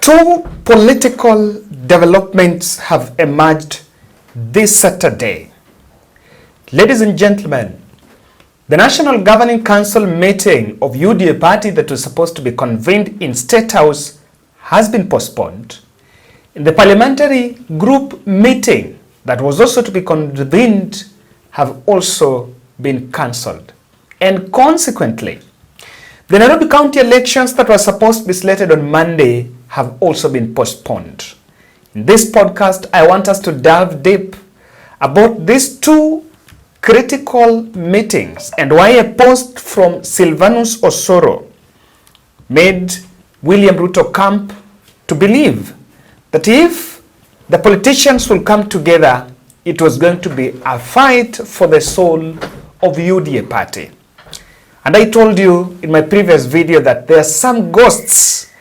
Two political developments have emerged this Saturday. Ladies and gentlemen, the National Governing Council meeting of UDA party that was supposed to be convened in Statehouse has been postponed. The parliamentary group meeting that was also to be convened have also been cancelled. And consequently, the Nairobi County elections that were supposed to be slated on Monday have also been postponed. In this podcast, I want us to delve deep about these two critical meetings and why a post from Sylvanus Osoro made William Ruto camp to believe that if the politicians will come together, it was going to be a fight for the soul of UDA party. And I told you in my previous video that there are some ghosts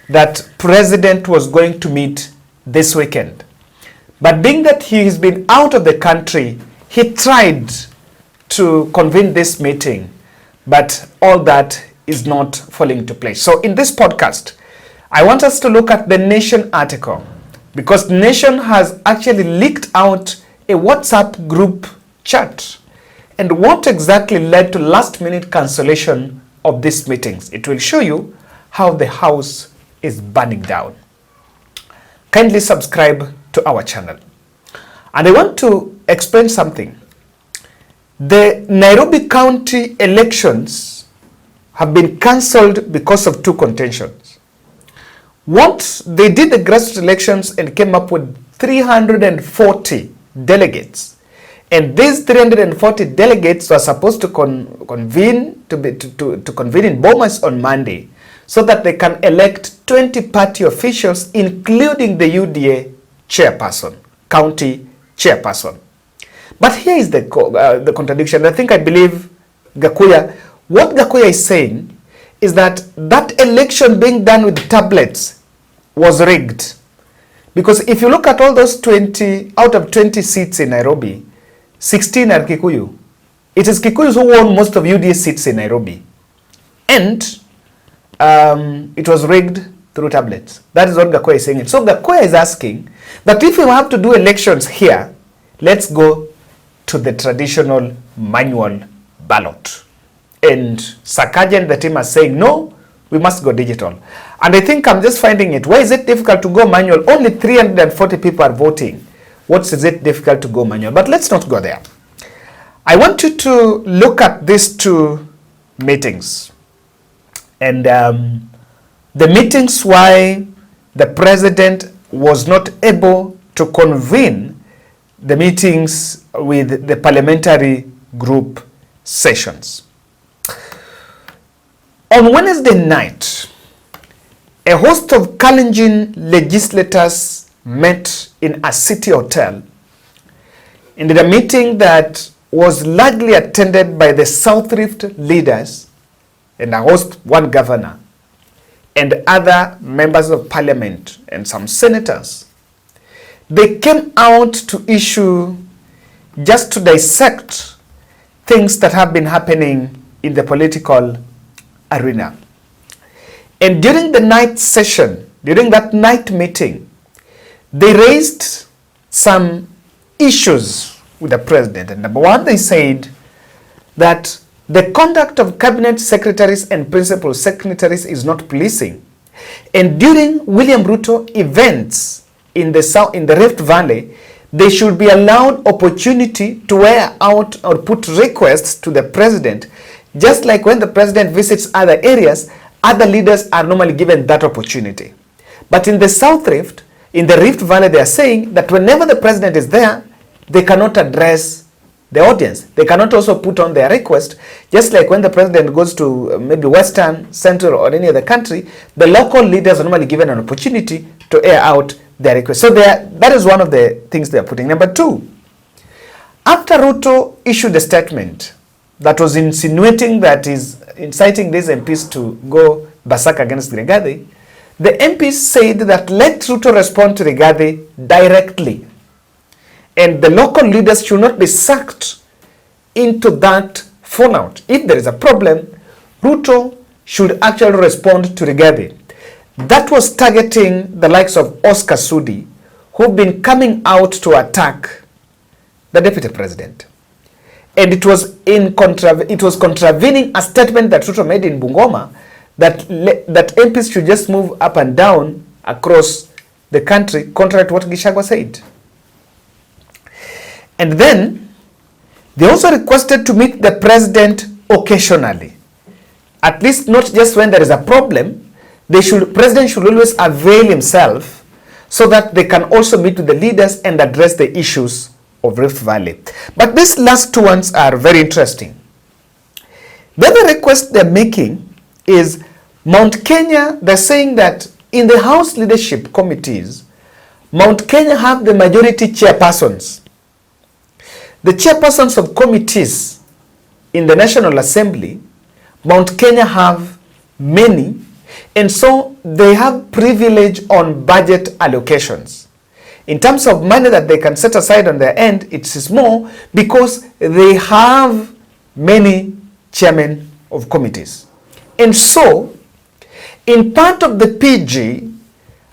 that President was going to meet this weekend. But being that he has been out of the country, he tried to convene this meeting, but all that is not falling into place. So in this podcast, I want us to look at the Nation article, because Nation has actually leaked out a WhatsApp group chat and what exactly led to last-minute cancellation of these meetings. It will show you how the house is burning down. Kindly subscribe to our channel. And I want to explain something. The Nairobi County elections have been cancelled because of two contentions. Once they did the grassroots elections and came up with 340 delegates, and these 340 delegates were supposed to convene in Bomas on Monday, so that they can elect 20 party officials, including the UDA chairperson, county chairperson. But here is the contradiction. I believe what Gakuya is saying is that that election being done with tablets was rigged. Because if you look at all those 20, out of 20 seats in Nairobi, 16 are Kikuyu. It is Kikuyus who won most of UDA seats in Nairobi. And it was rigged through tablets. That is what Gakuya is saying. So Gakuya is asking that if we have to do elections here, let's go to the traditional manual ballot. And Sakaja and the team are saying, no, we must go digital. And I think I'm just finding it. Why is it difficult to go manual? Only 340 people are voting. What is it difficult to go manual? But let's not go there. I want you to look at these two meetings. And the meetings why the president was not able to convene the meetings with the parliamentary group sessions. On Wednesday night, a host of Kalenjin legislators met in a city hotel in the meeting that was largely attended by the South Rift leaders and a host, one governor, and other members of parliament and some senators. They came out to issue, just to dissect things that have been happening in the political arena. And during the night session, during that night meeting, they raised some issues with the president. And number one, they said that the conduct of cabinet secretaries and principal secretaries is not policing. And during William Ruto events in the Rift Valley, they should be allowed opportunity to wear out or put requests to the president. Just like when the president visits other areas, other leaders are normally given that opportunity. But in the South Rift, in the Rift Valley, they are saying that whenever the president is there, they cannot address the audience. They cannot also put on their request. Just like when the president goes to maybe Western, Central, or any other country, the local leaders are normally given an opportunity to air out their request. So that is one of the things they are putting. Number two, after Ruto issued a statement that was insinuating that is inciting these MPs to go berserk against Rigathi, the MPs said that let Ruto respond to Rigathi directly. And the local leaders should not be sucked into that fallout. If there is a problem, Ruto should actually respond to Rigathi. that was targeting the likes of Oscar Sudi, who've been coming out to attack the deputy president. And it was contravening a statement that Ruto made in Bungoma that MPs should just move up and down across the country, contrary to what Gachagua said. And then they also requested to meet the president occasionally, at least not just when there is a problem. President should always avail himself so that they can also meet with the leaders and address the issues of Rift Valley. But these last two ones are very interesting. The other request they're making is Mount Kenya. They're saying that in the House leadership committees, Mount Kenya have the majority chairpersons. The chairpersons of committees in the National Assembly, Mount Kenya have many, and so they have privilege on budget allocations. In terms of money that they can set aside on their end, it is more because they have many chairmen of committees. And so, in part of the PG,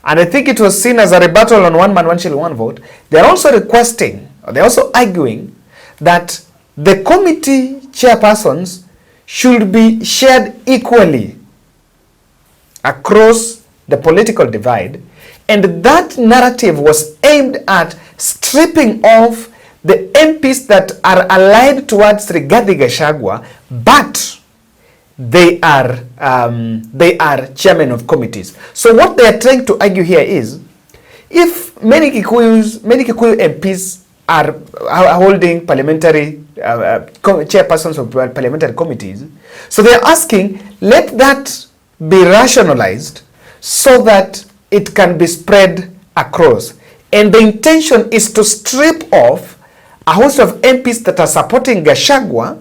and I think it was seen as a rebuttal on one man, one shilling, one vote, they're also requesting, or they're also arguing that the committee chairpersons should be shared equally across the political divide, and that narrative was aimed at stripping off the MPs that are allied towards Rigathi Gachagua, but they are chairmen of committees. So what they are trying to argue here is, if many Kikuyu MPs are holding parliamentary chairpersons of parliamentary committees, so they are asking, let that be rationalized so that it can be spread across. And the intention is to strip off a host of MPs that are supporting Gachagua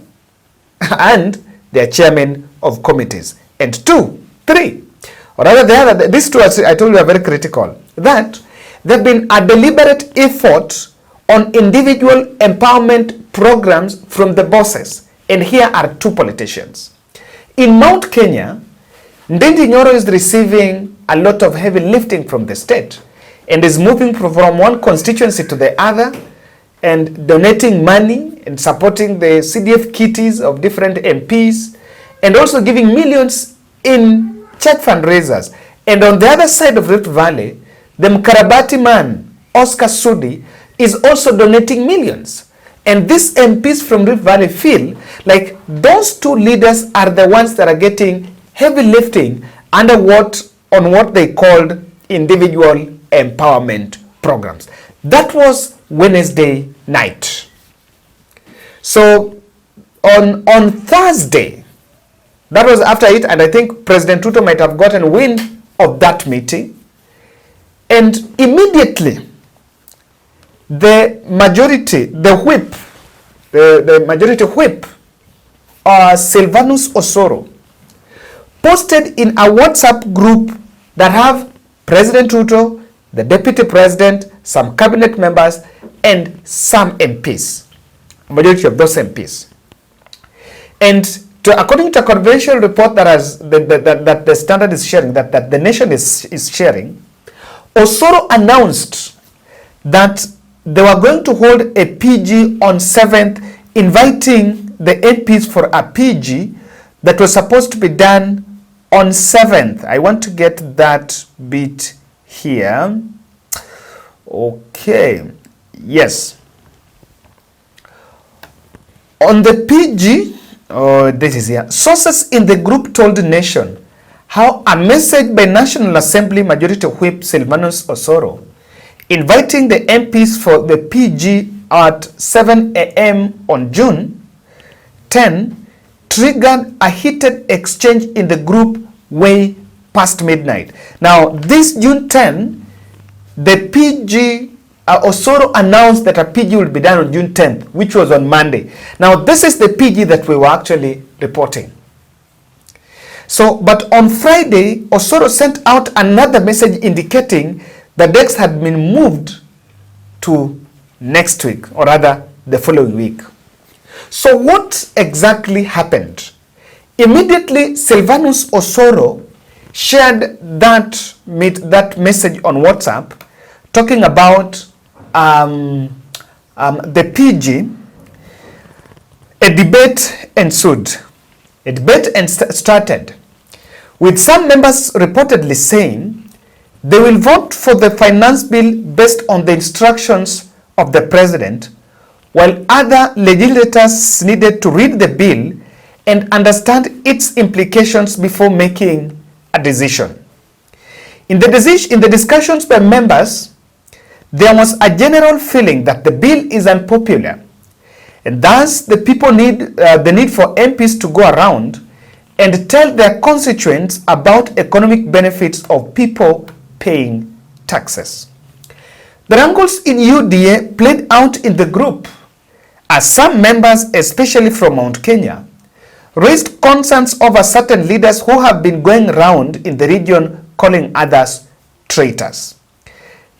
and their chairmen of committees. And three, or rather these two I told you are very critical, that there have been a deliberate effort on individual empowerment programs from the bosses. And here are two politicians. In Mount Kenya, Ndindi Nyoro is receiving a lot of heavy lifting from the state and is moving from one constituency to the other and donating money and supporting the CDF kitties of different MPs and also giving millions in church fundraisers. And on the other side of Rift Valley, the Mkarabati man, Oscar Sudi, is also donating millions. And these MPs from Rift Valley feel like those two leaders are the ones that are getting heavy lifting under on what they called individual empowerment programs. That was Wednesday night. So on Thursday, that was after it, and I think President Ruto might have gotten wind of that meeting, and immediately the majority whip, Silvanus Osoro, posted in a WhatsApp group that have President Ruto, the Deputy President, some cabinet members, and some MPs, majority of those MPs. And according to a confidential report that the Standard is sharing, that the Nation is sharing, Osoro announced that they were going to hold a PG on 7th, inviting the MPs for a PG that was supposed to be done on 7th. I want to get that bit here. Okay. Yes. On the PG, this is here. Sources in the group told the Nation how a message by National Assembly Majority Whip Silvanus Osoro inviting the MPs for the PG at 7 a.m. on June 10 triggered a heated exchange in the group way past midnight. Now, this June 10, the PG, Osoro announced that a PG will be done on June 10th, which was on Monday. Now, this is the PG that we were actually reporting. So, but on Friday, Osoro sent out another message indicating the dates had been moved to next week, or rather the following week. So what exactly happened? Immediately, Silvanus Osoro shared that message on WhatsApp, talking about the PG. A debate ensued. A debate started, with some members reportedly saying they will vote for the finance bill based on the instructions of the president, while other legislators needed to read the bill and understand its implications before making a decision. In the discussions by members, there was a general feeling that the bill is unpopular, and thus the people need the need for MPs to go around and tell their constituents about economic benefits of people paying taxes. The wrangles in UDA played out in the group, as some members, especially from Mount Kenya, raised concerns over certain leaders who have been going around in the region calling others traitors.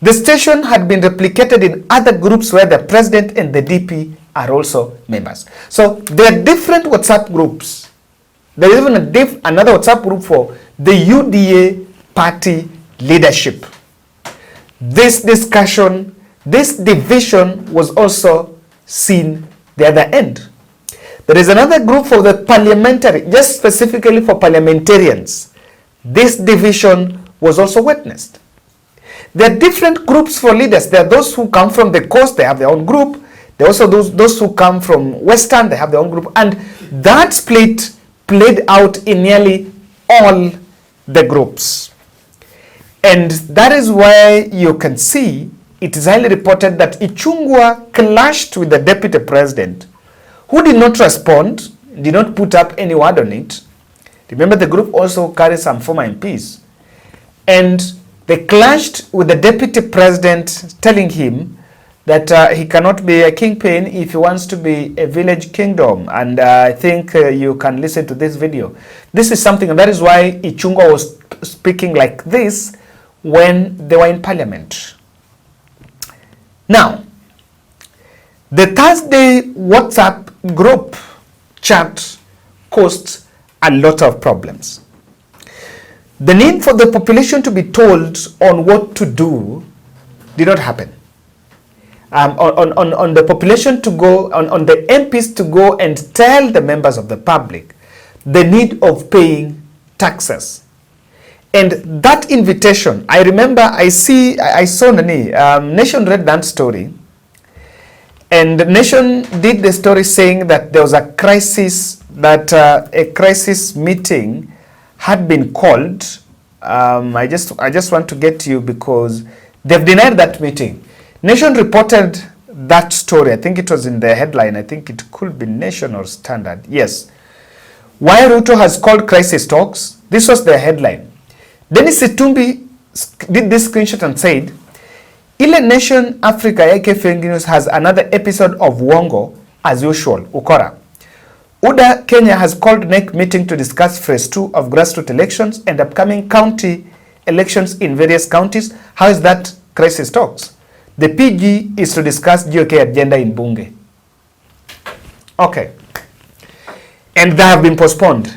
The station had been replicated in other groups where the president and the DP are also members. So there are different WhatsApp groups. There is even another WhatsApp group for the UDA party leadership. This discussion, this division was also seen the other end. There is another group for the parliamentary, just specifically for parliamentarians. This division was also witnessed. There are different groups for leaders. There are those who come from the coast, they have their own group. There are also those who come from Western, they have their own group. And that split played out in nearly all the groups. And that is why you can see it is highly reported that Ichung'wah clashed with the deputy president, who did not respond, did not put up any word on it. Remember, the group also carries some former MPs. And they clashed with the deputy president, telling him that he cannot be a kingpin if he wants to be a village kingdom. And I think you can listen to this video. This is something, and that is why Ichung'wah was speaking like this when they were in parliament. Now, the Thursday WhatsApp group chat caused a lot of problems. The need for the population to be told on what to do did not happen. On the population to go, on the MPs to go and tell the members of the public the need of paying taxes. And that invitation, I remember I saw Nation read that story. And the Nation did the story saying that there was a crisis, that a crisis meeting had been called. I just want to get to you because they've denied that meeting. Nation reported that story. I think it was in the headline. I think it could be Nation or Standard. Yes. Why Ruto has called crisis talks. This was the headline. Dennis Itumbi did this screenshot and said, Ile Nation Africa AK News has another episode of Wongo as usual, Ukora. UDA Kenya has called NEC meeting to discuss phase 2 of grassroots elections and upcoming county elections in various counties. How is that crisis talks? The PG is to discuss GOK agenda in Bunge. Okay. And they have been postponed.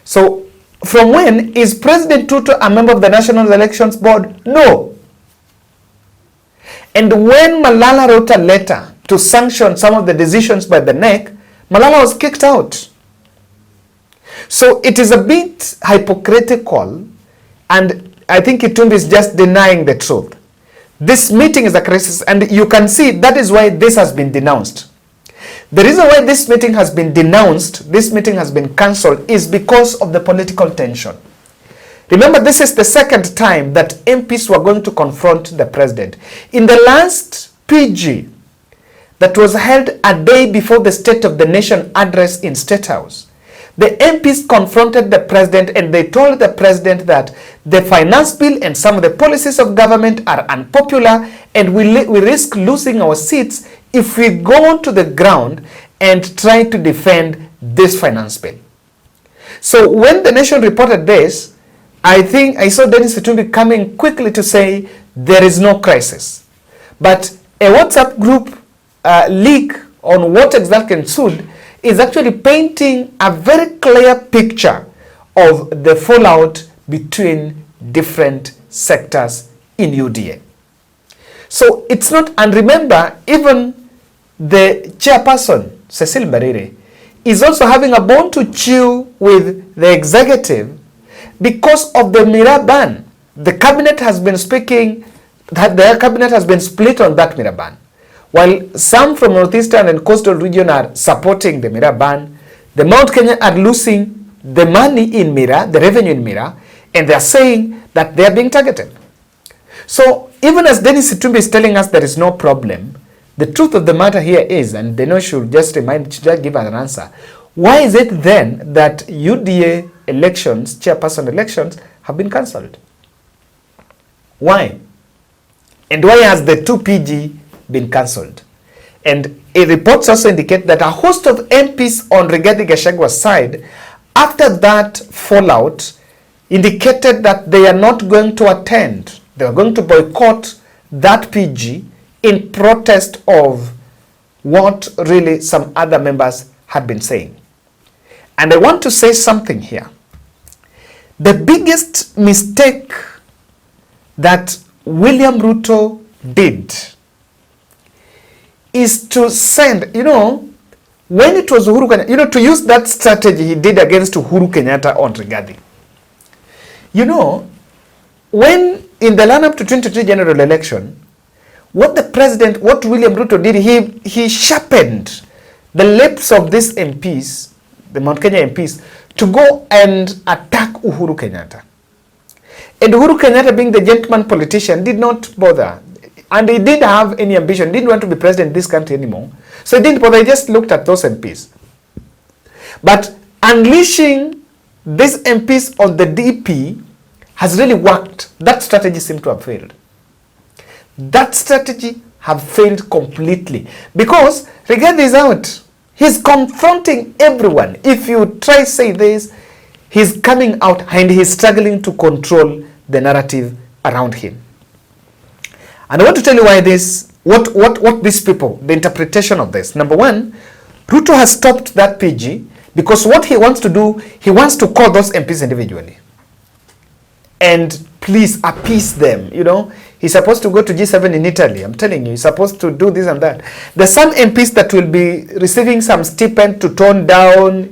So, from when is President Ruto a member of the National Elections Board? No. And when Malala wrote a letter to sanction some of the decisions by the NEC, Malala was kicked out. So it is a bit hypocritical, and I think Itumbi is just denying the truth. This meeting is a crisis, and you can see that is why this has been denounced. The reason why this meeting has been denounced, this meeting has been cancelled, is because of the political tension. Remember, this is the second time that MPs were going to confront the president. In the last PG that was held a day before the State of the Nation address in Statehouse, the MPs confronted the president and they told the president that the finance bill and some of the policies of government are unpopular and we risk losing our seats if we go to the ground and try to defend this finance bill. So when the Nation reported this, I think I saw Dennis Itumbi coming quickly to say there is no crisis. But a WhatsApp group leak on what exactly ensued is actually painting a very clear picture of the fallout between different sectors in UDA. So it's not, and remember, even the chairperson, Cecil Mbarire, is also having a bone to chew with the executive because of the Mira ban. The cabinet has been speaking, that the cabinet has been split on that Mira ban. While some from Northeastern and Coastal region are supporting the Mira ban, the Mount Kenya are losing the money in Mira, the revenue in Mira, and they are saying that they are being targeted. So even as Dennis Itumbi is telling us there is no problem, the truth of the matter here is, and they know should just give an answer, why is it then that UDA elections, chairperson elections, have been cancelled? Why? And why has the 2PG been cancelled? And reports also indicate that a host of MPs on Rigathi Gachagwa's side, after that fallout, indicated that they are not going to attend. They are going to boycott that PG in protest of what really some other members had been saying. And I want to say something here. The biggest mistake that William Ruto did is to send, when it was Uhuru Kenyatta, to use that strategy he did against Uhuru Kenyatta on Rigathi. When in the run-up to 2023 general election, what William Ruto did, he sharpened the lips of these MPs, the Mount Kenya MPs, to go and attack Uhuru Kenyatta. And Uhuru Kenyatta, being the gentleman politician, did not bother. And he didn't have any ambition, didn't want to be president in this country anymore. So he didn't bother, he just looked at those MPs. But unleashing these MPs on the DP has really worked. That strategy seemed to have failed. That strategy have failed completely. Because Rigathi is out. He's confronting everyone. If you try say this, he's coming out and he's struggling to control the narrative around him. And I want to tell you why this, what these people, the interpretation of this. Number one, Ruto has stopped that PG because what he wants to do, he wants to call those MPs individually and please appease them. He's supposed to go to G7 in Italy. I'm telling you, he's supposed to do this and that. There's some MPs that will be receiving some stipend to tone down,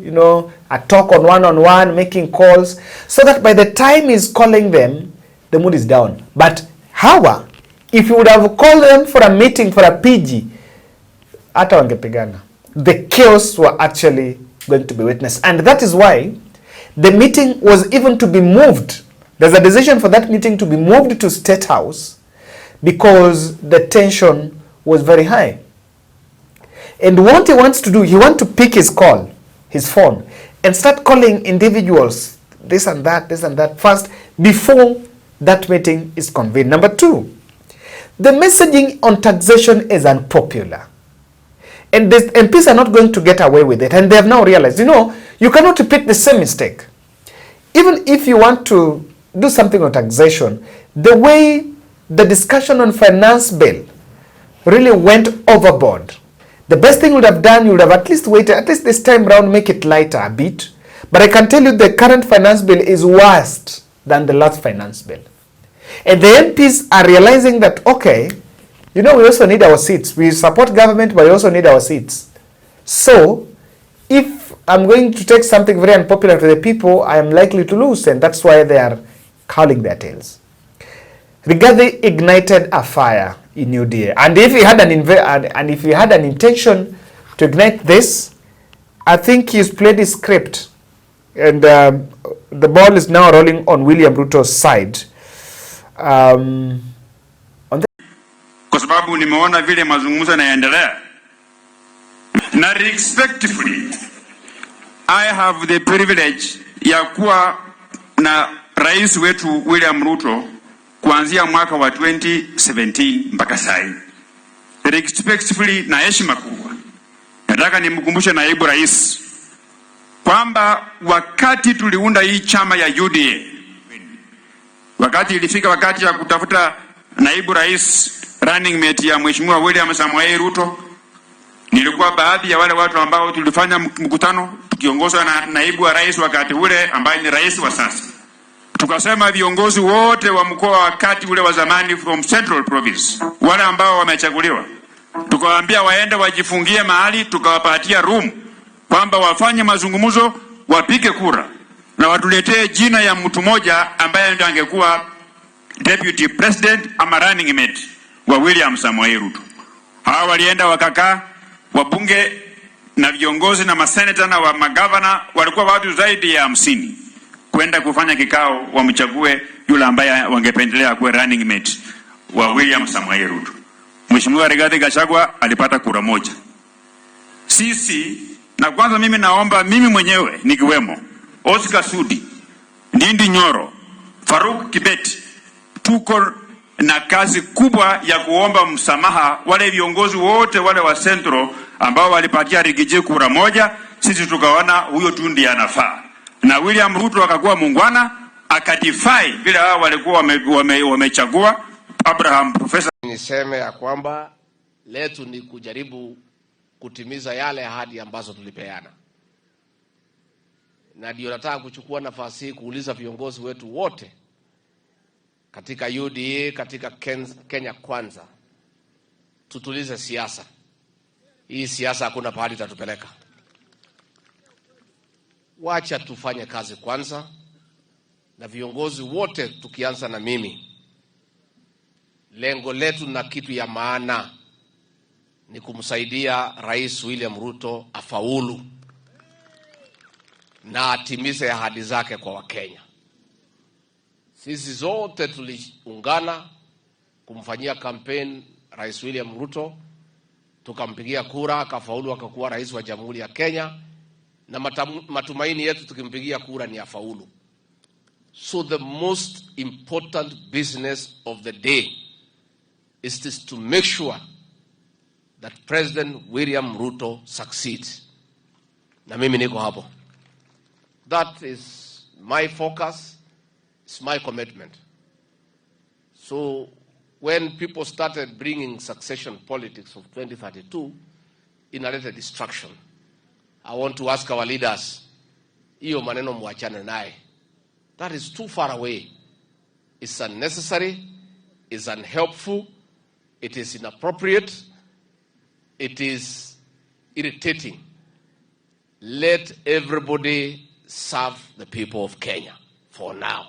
a talk on one-on-one, making calls, so that by the time he's calling them, the mood is down. But however, if you would have called them for a meeting for a PG, hata wangepigana. The chaos were actually going to be witnessed. And that is why the meeting was even to be moved. There's a decision for that meeting to be moved to Statehouse because the tension was very high. And what he wants to do, he wants to pick his call, his phone, and start calling individuals, this and that first, before that meeting is convened. Number two, the messaging on taxation is unpopular. And the MPs are not going to get away with it. And they have now realized, you cannot repeat the same mistake. Even if you want to do something on taxation, the way the discussion on finance bill really went overboard. The best thing you would have done, you would have at least waited, at least this time around, make it lighter a bit. But I can tell you the current finance bill is worse than the last finance bill. And the MPs are realizing that, okay, we also need our seats. We support government, but we also need our seats. So, if I'm going to take something very unpopular to the people, I am likely to lose, and that's why they are curling their tails. Rigathi ignited a fire in UDA, and if he had an intention to ignite this, I think he's played his script, and the ball is now rolling on William Ruto's side. Kwa sababu nimeona vile mazungumzo yanaendelea, na respectfully, I have the privilege ya kuwa na rais wetu William Ruto kuanzia mwaka wa 2017 mpaka sasa. Respectfully na heshima kubwa, nataka nimkumbushe naibu rais kwamba wakati tuliunda hii chama ya UDA, wakati ilifika wakati ya kutafuta naibu rais running mate ya Mheshimiwa William Samoei Ruto, nilikuwa baadhi ya wale watu ambao tulifanya mkutano tukiongozwa na naibu wa rais wakati ule ambaye ni rais wa sasa. Tukasema viongozi wote wa mkoa wa kati ule wa zamani from Central Province, wale ambao wamechaguliwa, tukawaambia waende wajifungie mahali, tukawapatia room kwamba wafanye mazungumzo, wapige kura na watuletee jina ya mtu mmoja ambaye ndiye angekuwa deputy president ama running mate wa William Samoei Ruto. Hawa walienda wakakaa, wabunge na viongozi na maseneta na wa magavana walikuwa watu zaidi ya 50 kwenda kufanya kikao wamchague yule ambaye wangependelea kuwa running mate wa William Samoei Ruto. Mheshimiwa Rigathi Gachagua alipata kura moja. Sisi na kwanza mimi naomba mimi mwenyewe nikiwemo Oscar Sudi, Ndindi Nyoro, Faruk Kibet, tuko na kazi kubwa ya kuomba msamaha wale viongozi wote wale wa Central ambao walipatia Rigiji kura moja. Sisi tukaona huyo tu ndiye anafaa, na William Ruto akakuwa muungwana akatify vile hao walikuwa wamechagua Abraham Professor. Niseme ya kwamba letu ni kujaribu kutimiza yale ahadi ambazo tulipeana, na ndio nataka kuchukua nafasi hii kuuliza viongozi wetu wote katika UDA, katika Kenya Kwanza, tutulize siasa. Hii siasa hakuna pahali itatupeleka. Wacha tufanye kazi kwanza, na viongozi wote tukianza na mimi, lengo letu na kitu ya maana ni kumsaidia Rais William Ruto afaulu na atimize ahadi zake kwa Wakenya. Sisi zote tuliungana kumfanyia campaign Rais William Ruto, tukampigia kura, akafaulu, akakuwa rais wa Jamhuri ya Kenya, na matumaini yetu tukimpigia kura ni afaulu. So the most important business of the day is to make sure that President William Ruto succeeds. Na mimi niko hapo. That is my focus, it's my commitment. So when people started bringing succession politics of 2032, inaleta distraction. I want to ask our leaders, hiyo maneno muachane naye. That is too far away. It's unnecessary, it's unhelpful, it is inappropriate, it is irritating. Let everybody serve the people of Kenya for now.